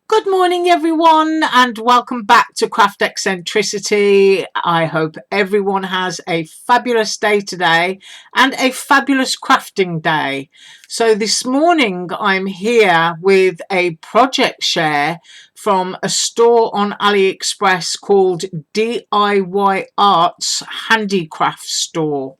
Good morning, everyone, and welcome back to Craft Eccentricity. I hope everyone has a fabulous day today and a fabulous crafting day. So, this morning I'm here with a project share from a store on AliExpress called DiyArts Handicrafts store,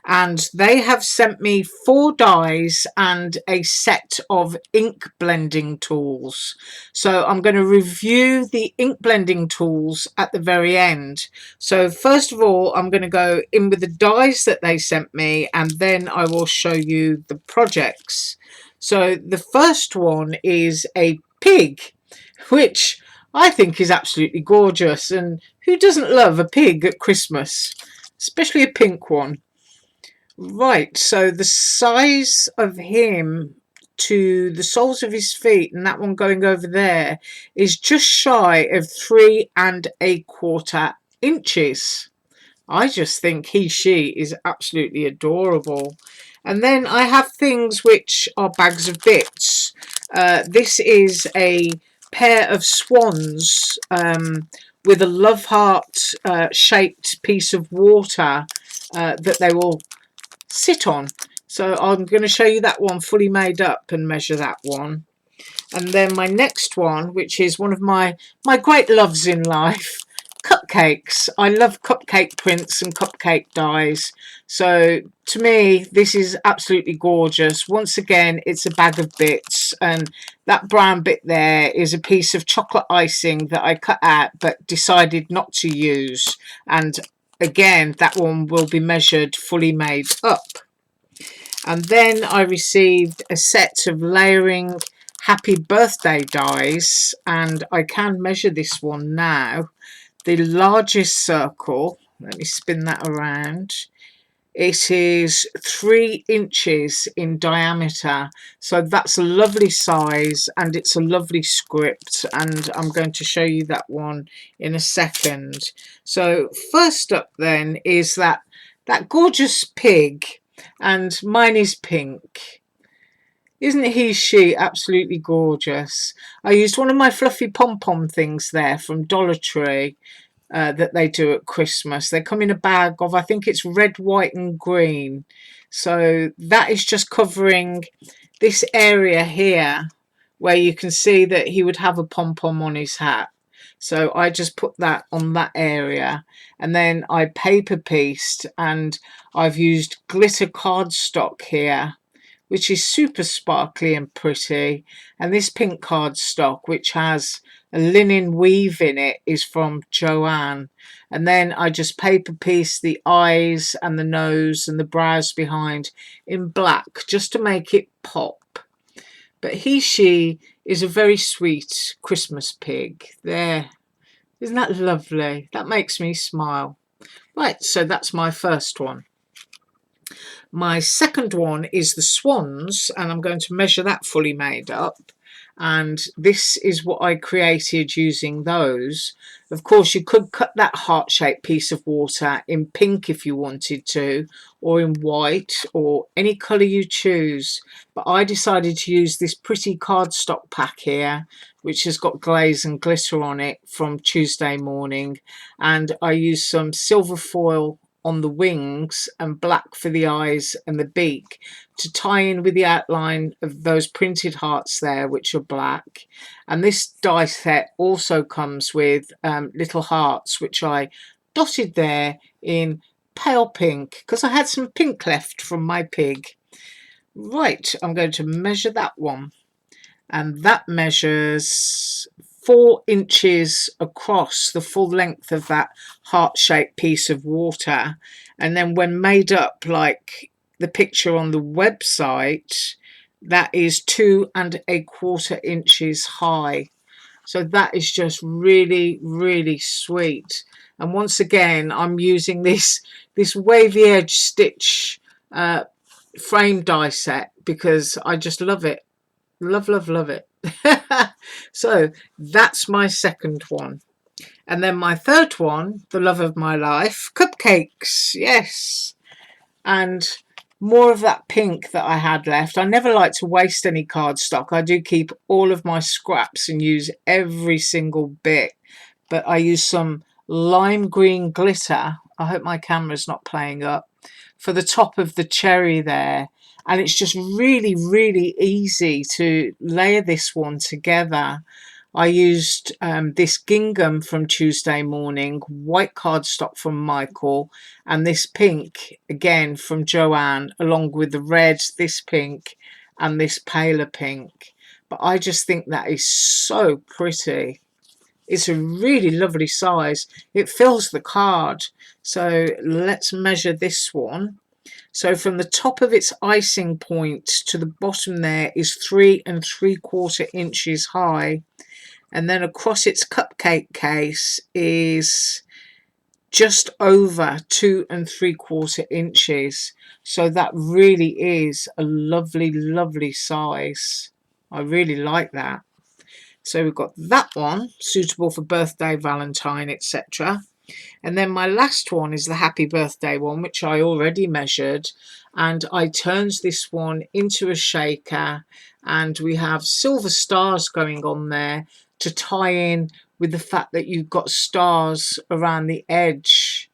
and they have sent me 4 dies and a set of ink blending tools. So I'm going to review the ink blending tools at the very end. So first of all, I'm going to go in with the dies that they sent me, and then I will show you the projects. So the first one is a pig, which I think is absolutely gorgeous, and who doesn't love a pig at Christmas, especially a pink one? Right, so the size of him to the soles of his feet, and that one going over there, is just shy of 3¼ inches. I just think she is absolutely adorable. And then I have things which are bags of bits. This is a pair of swans with a love heart shaped piece of water that they will sit on. So I'm going to show you that one fully made up and measure that one. And then my next one, which is one of my great loves in life, cupcakes. I love cupcake prints and cupcake dies. So to me, this is absolutely gorgeous. Once again, it's a bag of bits, and that brown bit there is a piece of chocolate icing that I cut out but decided not to use. And again, that one will be measured fully made up. And then I received a set of layering happy birthday dies, and I can measure this one now. The largest circle, let me spin that around, it is 3 inches in diameter, so that's a lovely size and it's a lovely script, and I'm going to show you that one in a second. So first up then is that gorgeous pig, and mine is pink. Isn't she absolutely gorgeous? I used one of my fluffy pom-pom things there from Dollar Tree that they do at Christmas. They come in a bag of, I think it's red, white and green. So that is just covering this area here where you can see that he would have a pom-pom on his hat. So I just put that on that area, and then I paper pieced, and I've used glitter cardstock here, which is super sparkly and pretty. And this pink cardstock, which has a linen weave in it, is from Joanne. And then I just paper piece the eyes and the nose and the brows behind in black just to make it pop. But she is a very sweet Christmas pig. There. Isn't that lovely? That makes me smile. Right, so that's my first one. My second one is the swans, and I'm going to measure that fully made up. And this is what I created using those. Of course, you could cut that heart-shaped piece of water in pink if you wanted to, or in white, or any colour you choose. But I decided to use this pretty cardstock pack here, which has got glaze and glitter on it from Tuesday morning. And I used some silver foil on the wings and black for the eyes and the beak to tie in with the outline of those printed hearts there, which are black. And this die set also comes with little hearts, which I dotted there in pale pink because I had some pink left from my pig. Right, I'm going to measure that one, and that measures 4 inches across the full length of that heart-shaped piece of water. And then when made up like the picture on the website, that is 2¼ inches high. So that is just really, really sweet. And once again, I'm using this wavy edge stitch frame die set because I just love it. Love, love, love it. So that's my second one. And then my third one, the love of my life, cupcakes. Yes. And more of that pink that I had left. I never like to waste any cardstock. I do keep all of my scraps and use every single bit. But I use some lime green glitter. I hope my camera's not playing up. For the top of the cherry there. And it's just really, really easy to layer this one together. I used this gingham from Tuesday Morning, white cardstock from Michael, and this pink again from Joanne, along with the red, this pink, and this paler pink. But I just think that is so pretty. It's a really lovely size. It fills the card. So let's measure this one. So from the top of its icing point to the bottom there is 3 3/4 inches high. And then across its cupcake case is just over 2 3/4 inches. So that really is a lovely, lovely size. I really like that. So we've got that one, suitable for birthday, Valentine, etc. And then my last one is the happy birthday one, which I already measured. And I turned this one into a shaker. And we have silver stars going on there to tie in with the fact that you've got stars around the edge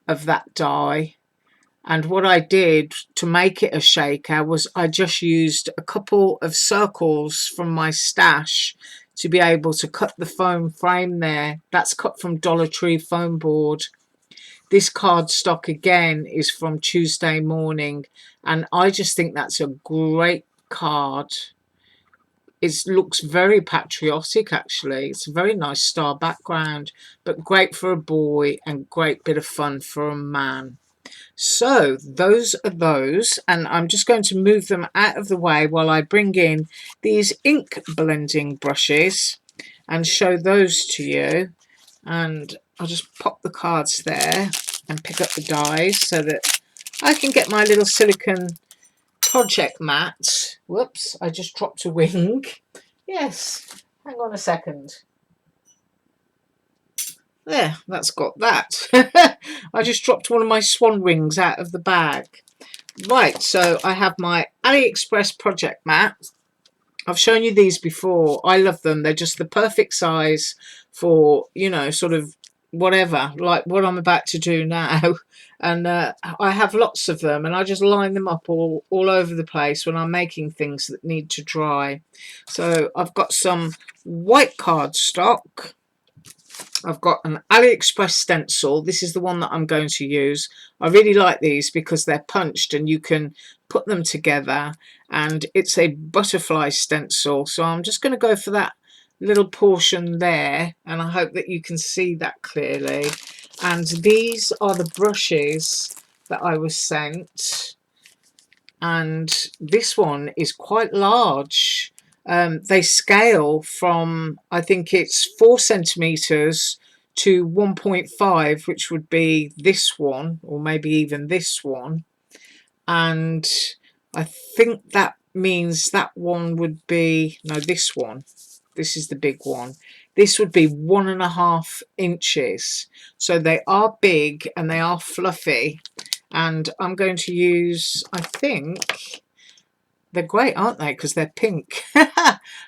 of that die. And what I did to make it a shaker was I just used a couple of circles from my stash to be able to cut the foam frame there. That's cut from Dollar Tree foam board. This cardstock again is from Tuesday Morning, and I just think that's a great card. It looks very patriotic actually. It's a very nice star background, but great for a boy and great bit of fun for a man. So those are those, and I'm just going to move them out of the way while I bring in these ink blending brushes and show those to you. And I'll just pop the cards there and pick up the dies so that I can get my little silicone project mat. Whoops, I just dropped a wing. Yes, hang on a second. There, that's got that. I just dropped one of my swan wings out of the bag. Right, so I have my AliExpress project mat. I've shown you these before. I love them. They're just the perfect size for, you know, sort of whatever, like what I'm about to do now. And I have lots of them, and I just line them up all over the place when I'm making things that need to dry. So I've got some white cardstock. I've got an AliExpress stencil. This is the one that I'm going to use. I really like these because they're punched and you can put them together, and it's a butterfly stencil. So I'm just going to go for that little portion there, and I hope that you can see that clearly. And these are the brushes that I was sent, and this one is quite large. They scale from, I think it's 4 centimeters to 1.5, which would be this one, or maybe even this one. And I think that means that one would be, no, this one. This is the big one. This would be 1.5 inches. So they are big and they are fluffy. And I'm going to use, I think, they're great, aren't they? Because they're pink.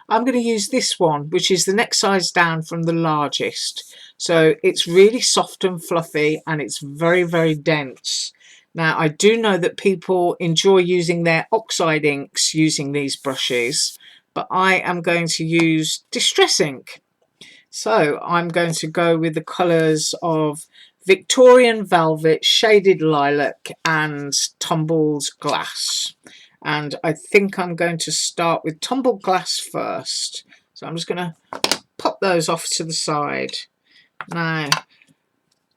I'm going to use this one, which is the next size down from the largest. So it's really soft and fluffy, and it's very, very dense. Now, I do know that people enjoy using their oxide inks using these brushes, but I am going to use Distress ink. So I'm going to go with the colours of Victorian Velvet, Shaded Lilac, and Tumbled Glass. And I think I'm going to start with Tumbled Glass first. So I'm just going to pop those off to the side. Now,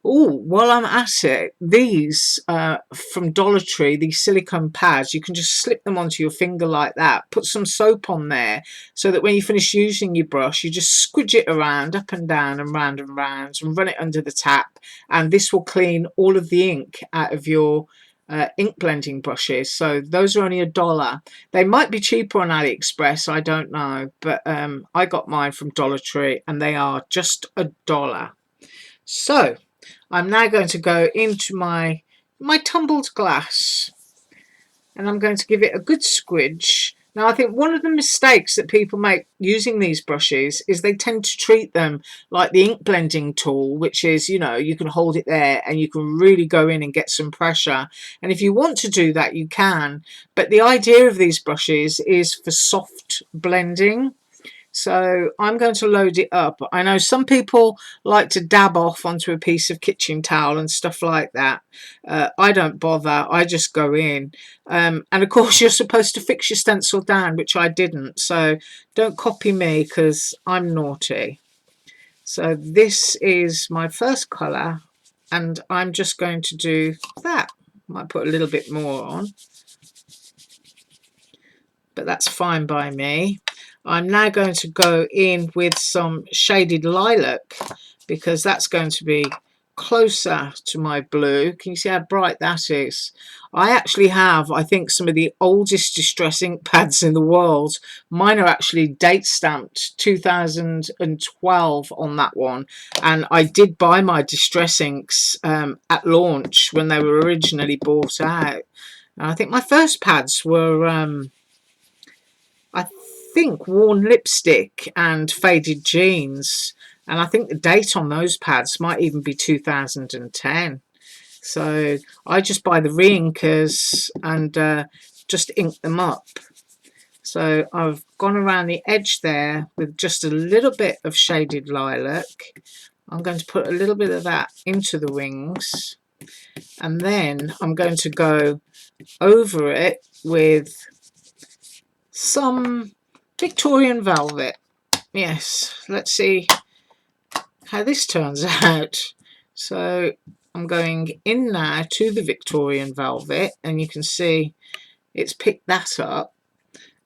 while I'm at it, these from Dollar Tree, these silicone pads, you can just slip them onto your finger like that. Put some soap on there so that when you finish using your brush, you just squidge it around, up and down and round and round, and run it under the tap. And this will clean all of the ink out of your ink blending brushes. So those are only $1. They might be cheaper on AliExpress, I don't know, but I got mine from Dollar Tree and they are just $1. So I'm now going to go into my tumbled glass, and I'm going to give it a good squidge. Now, I think one of the mistakes that people make using these brushes is they tend to treat them like the ink blending tool, which is, you know, you can hold it there and you can really go in and get some pressure. And if you want to do that, you can. But the idea of these brushes is for soft blending. So I'm going to load it up. I know some people like to dab off onto a piece of kitchen towel and stuff like that. I don't bother. I just go in. And of course you're supposed to fix your stencil down, which I didn't. So don't copy me because I'm naughty. So this is my first colour and I'm just going to do that. Might put a little bit more on, but that's fine by me. I'm now going to go in with some shaded lilac because that's going to be closer to my blue. Can you see how bright that is? I actually have, I think, some of the oldest distress ink pads in the world. Mine are actually date stamped 2012 on that one, and I did buy my distress inks at launch when they were originally bought out. And I think my first pads were I think worn lipstick and faded jeans, and I think the date on those pads might even be 2010. So I just buy the re-inkers and just ink them up. So I've gone around the edge there with just a little bit of shaded lilac. I'm going to put a little bit of that into the wings, and then I'm going to go over it with some Victorian velvet. Yes, let's see how this turns out. So I'm going in now to the Victorian velvet, and you can see it's picked that up,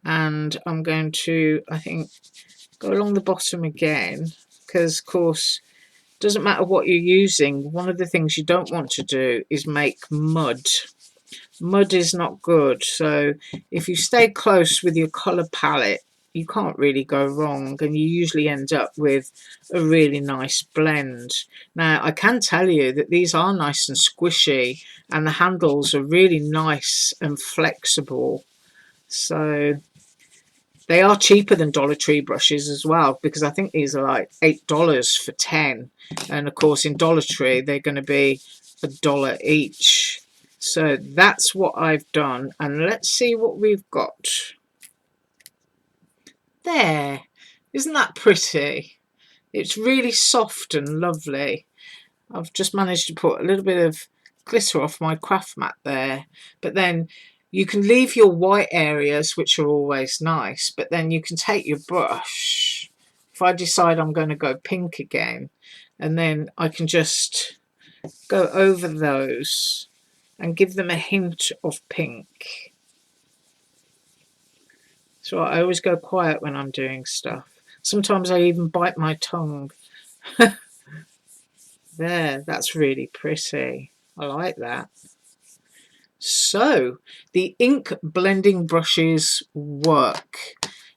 and I'm going to, I think, go along the bottom again, because of course it doesn't matter what you're using, one of the things you don't want to do is make mud. Mud is not good, so if you stay close with your colour palette, you can't really go wrong, and you usually end up with a really nice blend. Now, I can tell you that these are nice and squishy, and the handles are really nice and flexible. So they are cheaper than Dollar Tree brushes as well, because I think these are like $8 for 10, and of course in Dollar Tree they're going to be $1 each. So that's what I've done, and let's see what we've got. There, isn't that pretty? It's really soft and lovely. I've just managed to put a little bit of glitter off my craft mat there, but then you can leave your white areas, which are always nice, but then you can take your brush, if I decide I'm going to go pink again, and then I can just go over those and give them a hint of pink. So I always go quiet when I'm doing stuff. Sometimes I even bite my tongue. There, that's really pretty. I like that. So the ink blending brushes work.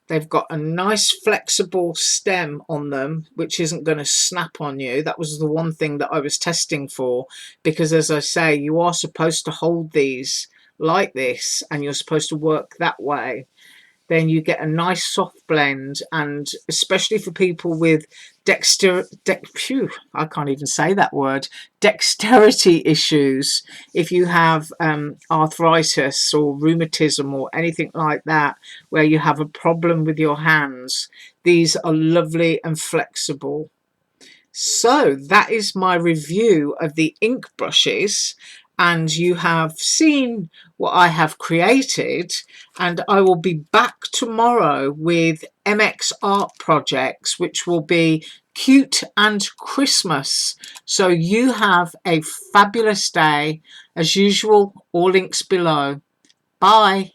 They've got a nice flexible stem on them, which isn't going to snap on you. That was the one thing that I was testing for, because as I say, you are supposed to hold these like this and you're supposed to work that way. Then you get a nice soft blend, and especially for people with I can't even say that word, dexterity issues, if you have arthritis or rheumatism or anything like that, where you have a problem with your hands, these are lovely and flexible. So that is my review of the ink brushes, and you have seen what I have created, and I will be back tomorrow with MX art projects, which will be cute and Christmas. So you have a fabulous day. As usual, all links below. Bye.